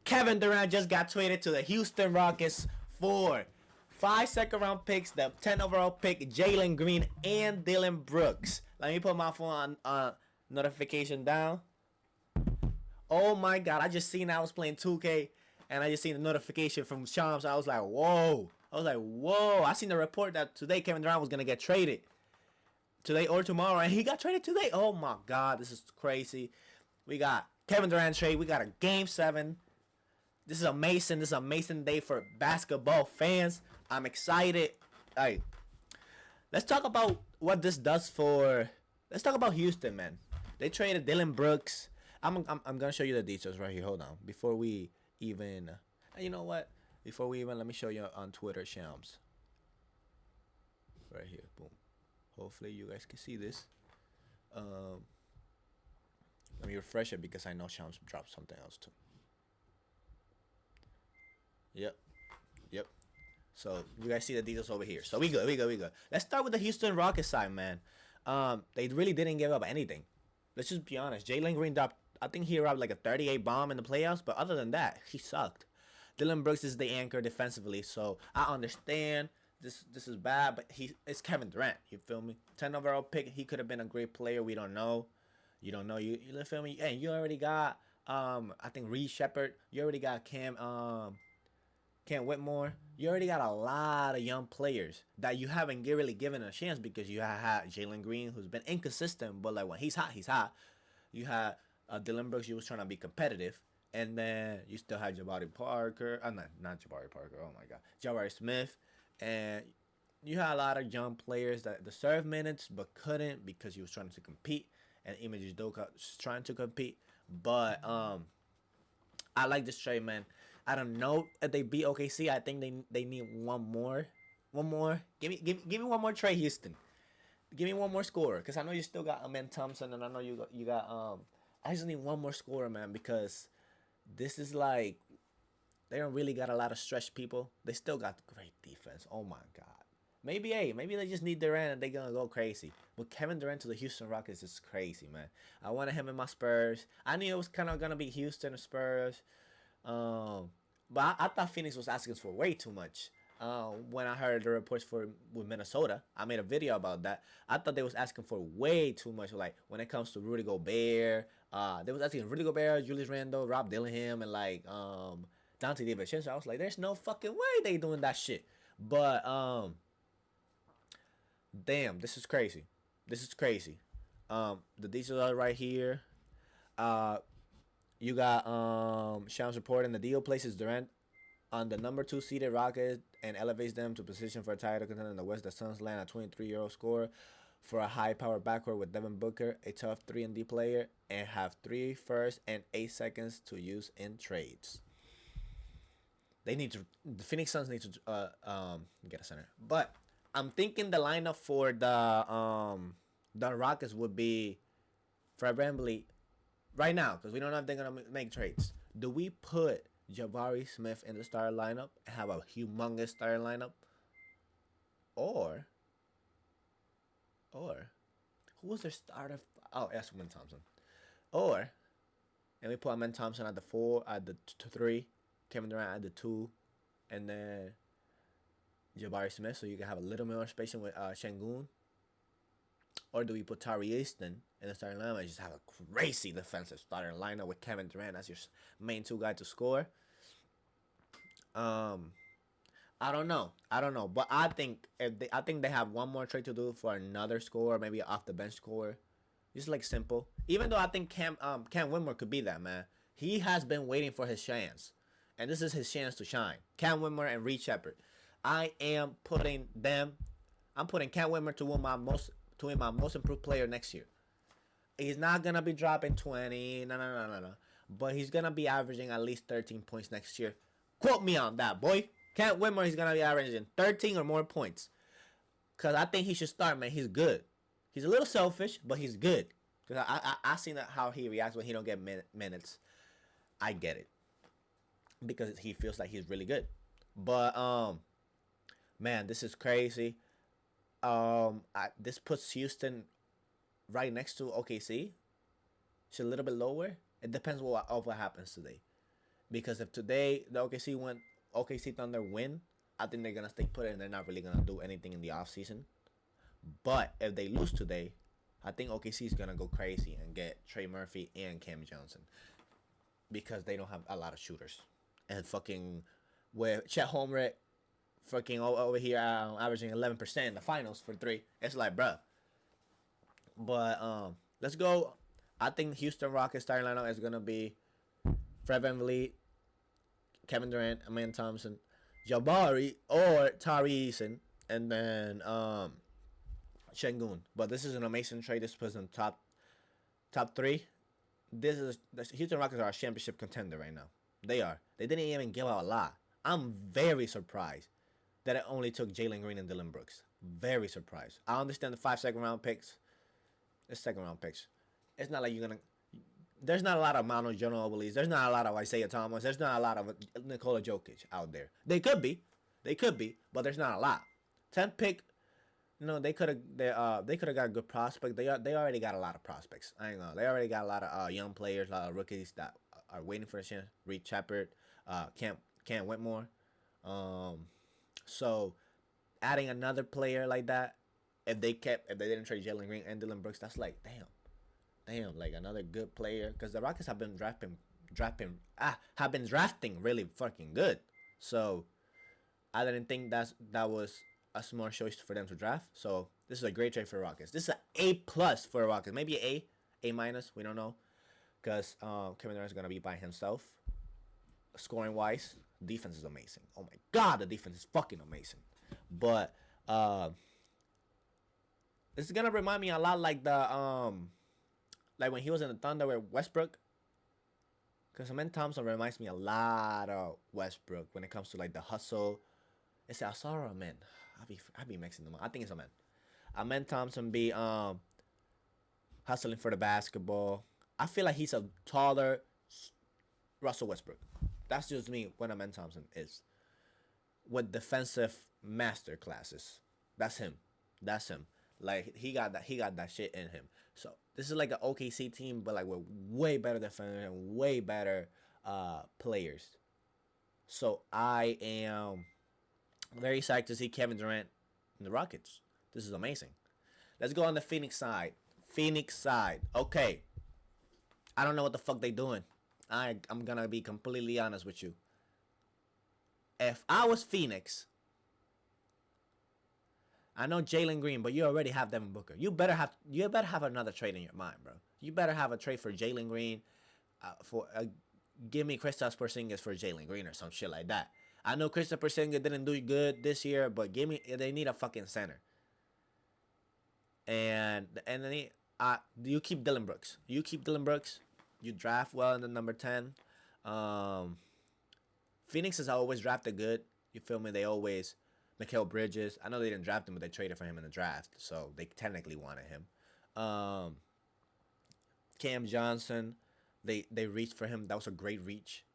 Kevin Durant just got traded to the Houston Rockets for 5 second-round picks, the 10 overall pick, Jalen Green, and Dylan Brooks. Let me put my phone on notification down. Oh my god, I just seen I was playing 2K and I just seen the notification from Shams. I was like, whoa. I seen the report that today Kevin Durant was gonna get traded. Today or tomorrow, and he got traded today. Oh my god, this is crazy. We got Kevin Durant trade. We got a game 7. This is amazing. This is an amazing day for basketball fans. I'm excited. Alright. Let's talk about what this does for. Let's talk about Houston, man. They traded Dylan Brooks. I'm gonna show you the details right here. Hold on. Before we even, you know what? Before we even, let me show you on Twitter, Shams. Right here, boom. Hopefully you guys can see this. Let me refresh it because I know Shams dropped something else too. Yep. So you guys see the details over here. So we good. Let's start with the Houston Rockets side, man. They really didn't give up anything. Let's just be honest. Jalen Green dropped, I think he dropped like a 38 bomb in the playoffs, but other than that, he sucked. Dylan Brooks is the anchor defensively, so I understand this is bad, but it's Kevin Durant. You feel me? 10 overall pick. He could have been a great player. We don't know. You don't know. You feel me? And you already got I think Reed Shepard. You already got Cam Whitmore. You already got a lot of young players that you haven't really given a chance because you had Jalen Green, who's been inconsistent, but like when he's hot, he's hot. You had Dylan Brooks. You was trying to be competitive. And then you still had Jabari Parker. Not Jabari Parker. Oh my God. Jabari Smith. And you had a lot of young players that deserved minutes but couldn't because he was trying to compete. And Image Doka was trying to compete. But I like this trade, man. I don't know if they beat OKC. I think they need one more. Give me one more trade, Houston. Give me one more scorer. Because I know you still got Amen Thompson. And I know you got I just need one more scorer, man. Because this is like, they don't really got a lot of stretch people. They still got great defense. Oh my god. Maybe they just need Durant and they're gonna go crazy. But Kevin Durant to the Houston Rockets is crazy, man. I wanted him in my Spurs. I knew it was kind of gonna be Houston or Spurs. But I thought Phoenix was asking for way too much. When I heard the reports with Minnesota, I made a video about that. I thought they was asking for way too much. Like when it comes to Rudy Gobert, they was asking Rudy Gobert, Julius Randle, Rob Dillingham, and like Dante DiVincenzo. I was like, there's no fucking way they doing that shit. But damn, this is crazy. The details are right here. You got Shams reporting the deal places Durant on the number 2 seeded Rockets and elevates them to position for a title contender in the West. The Suns land a 23-year-old scorer for a high-powered backcourt with Devin Booker, a tough 3-and-D player, and have 3 firsts and 8 seconds to use in trades. The Phoenix Suns need to get a center. But I'm thinking the lineup for the Rockets would be Fred VanVleet right now, because we don't know if they're gonna make trades. Do we put Jabari Smith in the starting lineup and have a humongous starting lineup, or who was their starter? Oh, that's Amen Thompson. Or and we put Amen Thompson at the 4, at the 3, Kevin Durant at the 2, and then Jabari Smith, so you can have a little more space with Şengün. Or do we put Tari Easton in the starting lineup and just have a crazy defensive starting lineup with Kevin Durant as your main 2 guy to score? I don't know, but I think they have one more trade to do for another scorer, maybe off the bench scorer, just like simple. Even though I think Cam Whitmore could be that, man. He has been waiting for his chance, and this is his chance to shine. Cam Whitmore and Reed Shepard. I'm putting Cam Whitmore to win my most improved player next year. He's not gonna be dropping 20, no. But he's gonna be averaging at least 13 points next year. Quote me on that, boy. Cam Whitmore, he's gonna be averaging 13 or more points. Cause I think he should start, man. He's good. He's a little selfish, but he's good. Cause I seen how he reacts when he don't get minutes. I get it, because he feels like he's really good. But man, this is crazy. This puts Houston right next to OKC. It's a little bit lower. It depends of what happens today. Because if today the OKC Thunder win, I think they're gonna stay put and they're not really gonna do anything in the offseason. But if they lose today, I think OKC is gonna go crazy and get Trey Murphy and Cam Johnson because they don't have a lot of shooters. And fucking with Chet Holmgren fucking over here averaging 11% in the finals for three, it's like, bruh. But let's go. I think Houston Rockets starting lineup is gonna be Fred VanVleet, Kevin Durant, Aman Thompson, Jabari or Tari Eason, and then Shengun. But this is an amazing trade. This puts them top three. This is the Houston Rockets are a championship contender right now. They are. They didn't even give out a lot. I'm very surprised that it only took Jalen Green and Dylan Brooks. Very surprised. I understand the 5 second round picks. The second round picks. It's not like you're gonna. There's not a lot of Manu Ginobili. There's not a lot of Isaiah Thomas. There's not a lot of Nikola Jokic out there. They could be, but there's not a lot. 10th pick. No, they could have. They could have got a good prospect. They already got a lot of prospects. I ain't gonna. They already got a lot of young players, a lot of rookies that are waiting for a chance. Reed Shepard, Cam Whitmore. So adding another player like that, if they didn't trade Jalen Green and Dylan Brooks, that's like damn, like another good player. Because the Rockets have been drafting really fucking good. So I didn't think that was a smart choice for them to draft. So this is a great trade for the Rockets. This is an A+ for the Rockets. Maybe an A minus. We don't know, because Kevin Durant is gonna be by himself. Scoring wise, defense is amazing. Oh my god, the defense is fucking amazing. But this is gonna remind me a lot like the like when he was in the Thunder with Westbrook. Because Amen Thompson reminds me a lot of Westbrook when it comes to like the hustle. It's Asara Amen. I be mixing them up. I think it's Amen. Amen Thompson be hustling for the basketball. I feel like he's a taller Russell Westbrook. That's just me when Amen Thompson is. With defensive master classes. That's him. Like he got that shit in him. So this is like an OKC team, but like with way better defenders and way better players. So I am very excited to see Kevin Durant in the Rockets. This is amazing. Let's go on the Phoenix side. Okay. I don't know what the fuck they doing. I'm gonna be completely honest with you. If I was Phoenix, I know Jalen Green, but you already have Devin Booker. You better have another trade in your mind, bro. You better have a trade for Jalen Green, give me Kristaps Porzingis for Jalen Green or some shit like that. I know Kristaps Porzingis didn't do good this year, but they need a fucking center. And then you keep Dylan Brooks. You draft well in the number 10. Phoenix has always drafted good. You feel me? They always. Mikal Bridges. I know they didn't draft him, but they traded for him in the draft, so they technically wanted him. Cam Johnson. They reached for him. That was a great reach.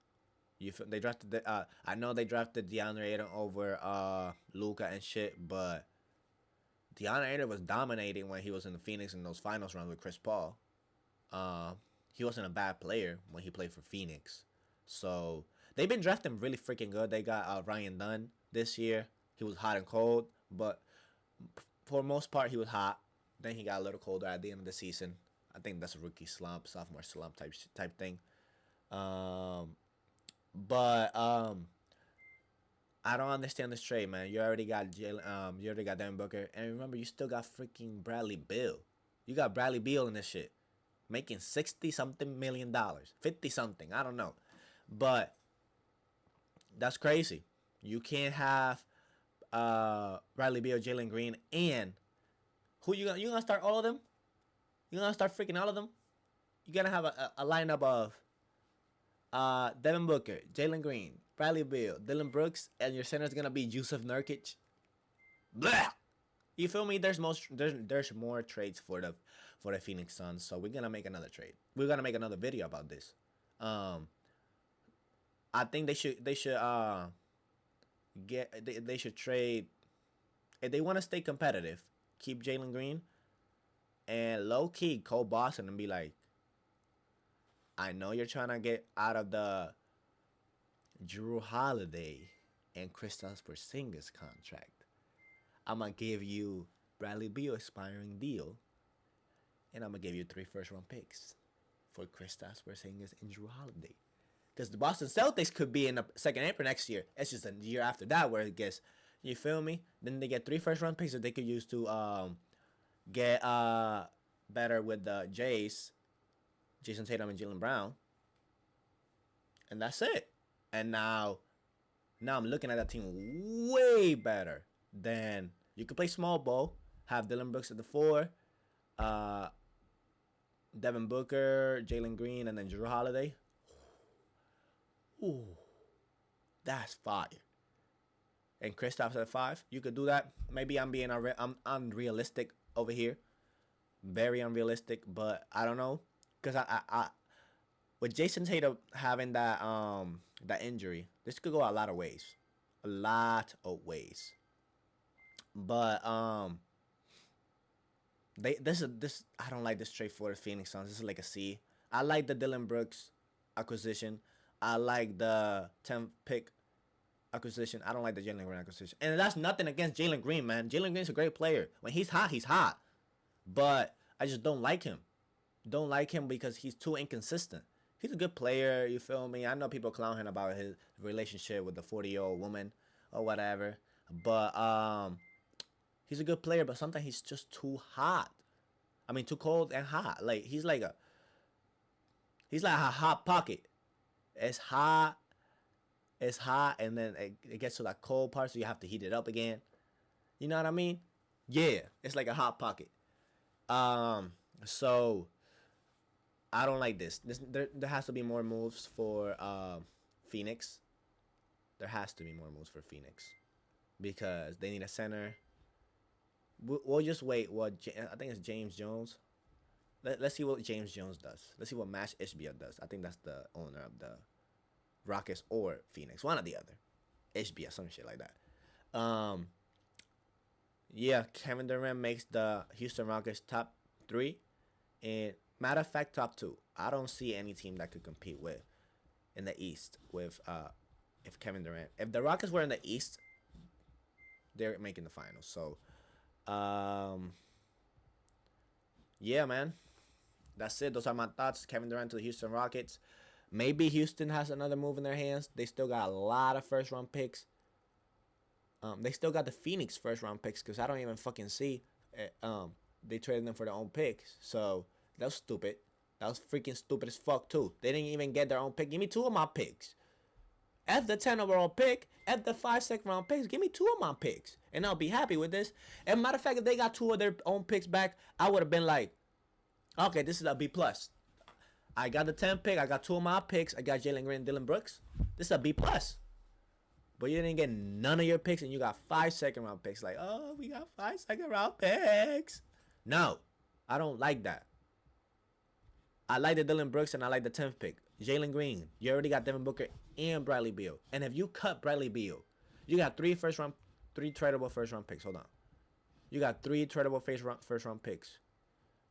They drafted. I know they drafted DeAndre Ayton over Luka and shit, but DeAndre Ayton was dominating when he was in the Phoenix in those finals runs with Chris Paul. He wasn't a bad player when he played for Phoenix. So they've been drafting really freaking good. They got Ryan Dunn this year. He was hot and cold, but for the most part, he was hot. Then he got a little colder at the end of the season. I think that's a rookie slump, sophomore slump type thing. But I don't understand this trade, man. You already got Devin Booker, and remember, you still got freaking Bradley Beal. You got Bradley Beal in this shit, making $60-something million, 50-something. I don't know, but that's crazy. You can't have Bradley Beal, Jalen Green, and who you gonna start all of them? You gonna start freaking all of them? You're gonna have a lineup of Devin Booker, Jalen Green, Bradley Beal, Dylan Brooks, and your center's gonna be Jusuf Nurkic. Blah! You feel me? There's more trades for the Phoenix Suns, so we're gonna make another trade. We're gonna make another video about this. I think they should they should trade if they want to stay competitive. Keep Jalen Green and low key call Boston and be like, I know you're trying to get out of the Drew Holiday and Kristaps Porzingis contract. I'm gonna give you Bradley Beal expiring deal, and I'm gonna give you 3 first round picks for Kristaps Porzingis and Drew Holiday. Because the Boston Celtics could be in the second April next year. It's just a year after that where it gets, you feel me? Then they get 3 first round picks that they could use to get better with the Jays, Jason Tatum and Jalen Brown, and that's it. And now I'm looking at that team way better than you could play small ball, have Dylan Brooks at the 4, uh, Devin Booker, Jalen Green, and then Drew Holiday. Ooh, that's fire. And Kristaps at 5. You could do that. Maybe I'm being I'm unrealistic over here, very unrealistic. But I don't know, because I with Jason Tatum having that injury, this could go a lot of ways, a lot of ways. But this I don't like this trade for the Phoenix Suns. This is like a C. I like the Dylan Brooks acquisition. I like the 10th pick acquisition. I don't like the Jalen Green acquisition. And that's nothing against Jalen Green, man. Jalen Green's a great player. When he's hot, he's hot. But I just don't like him. Don't like him because he's too inconsistent. He's a good player, you feel me? I know people clown him about his relationship with the 40-year-old woman or whatever. But he's a good player, but sometimes he's just too hot. I mean, too cold and hot. Like he's like a hot pocket. It's hot, and then it gets to that cold part, so you have to heat it up again. You know what I mean? Yeah, it's like a hot pocket. So I don't like this. There has to be more moves for Phoenix. There has to be more moves for Phoenix because they need a center. We'll just wait. I think it's James Jones. Let's see what James Jones does. Let's see what Mash Ishbia does. I think that's the owner of the Rockets or Phoenix, one or the other. Ishbia, some shit like that. Yeah, Kevin Durant makes the Houston Rockets top 3, and matter of fact, top 2. I don't see any team that could compete with in the East with if Kevin Durant. If the Rockets were in the East, they're making the finals. So, yeah, man. That's it. Those are my thoughts. Kevin Durant to the Houston Rockets. Maybe Houston has another move in their hands. They still got a lot of first round picks. They still got the Phoenix first round picks because I don't even fucking see. They traded them for their own picks. So that was stupid. That was freaking stupid as fuck too. They didn't even get their own pick. Give me 2 of my picks. At the 10 overall pick, at the 5 second round picks, give me 2 of my picks, and I'll be happy with this. And matter of fact, if they got 2 of their own picks back, I would have been like, okay, this is a B plus. I got the 10 pick. I got 2 of my picks. I got Jalen Green and Dylan Brooks. This is a B plus. But you didn't get none of your picks, and you got 5 second round picks. Like, oh, we got 5 second round picks. No, I don't like that. I like the Dylan Brooks, and I like the 10th pick. Jalen Green. You already got Devin Booker and Bradley Beal. And if you cut Bradley Beal, you got 3 tradable first round picks. Hold on. You got 3 tradable first round picks.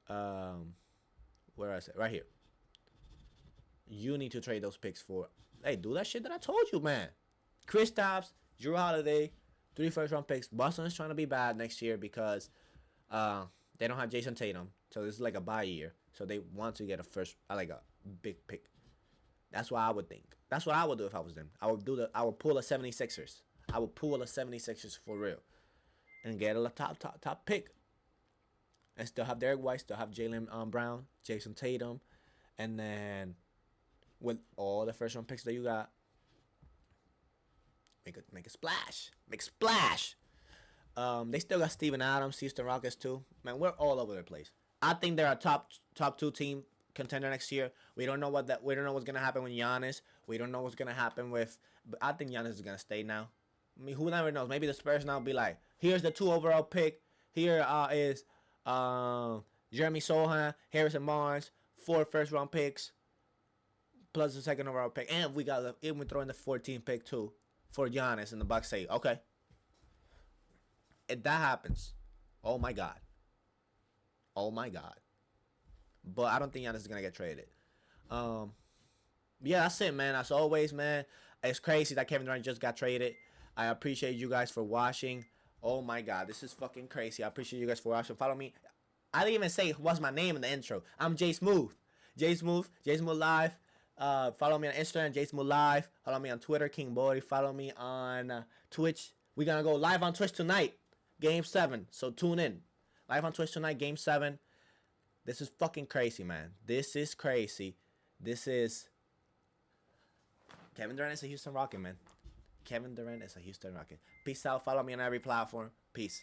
Where is it? Right here. You need to trade those picks for. Hey, do that shit that I told you, man. Kristaps, Drew Holiday, 3 first round picks. Boston is trying to be bad next year because they don't have Jason Tatum, so this is like a bye year. So they want to get like a big pick. That's what I would think. That's what I would do if I was them. I would pull a 76ers. I would pull a 76ers for real, and get a top pick, and still have Derek White, still have Jalen Brown, Jason Tatum, and then with all the first round picks that you got, make a splash. Make splash. They still got Steven Adams, Houston Rockets too. Man, we're all over the place. I think they're a top 2 team contender next year. We don't know we don't know what's gonna happen with Giannis. We don't know what's gonna happen with. But I think Giannis is gonna stay now. I mean, who never knows? Maybe the Spurs now be like, here's the 2 overall pick. Here is Jeremy Sohan, Harrison Barnes, 4 first round picks, plus the 2nd overall pick, and we throw in the 14th pick too for Giannis, and the Bucks say, okay, if that happens, oh my god. But I don't think Giannis is gonna get traded. Yeah, that's it, man. As always, man, it's crazy that Kevin Durant just got traded. I appreciate you guys for watching. Oh my God, this is fucking crazy. I appreciate you guys for watching. Follow me. I didn't even say what's my name in the intro. I'm J Smooth. J Smooth Live. Follow me on Instagram, J Smooth Live. Follow me on Twitter, King Boy. Follow me on Twitch. We're gonna go live on Twitch tonight, Game 7. So tune in. Live on Twitch tonight, Game 7. This is fucking crazy, man. This is crazy. This is Kevin Durant is a Houston Rocket, man. Kevin Durant is a Houston Rocket. Peace out. Follow me on every platform. Peace.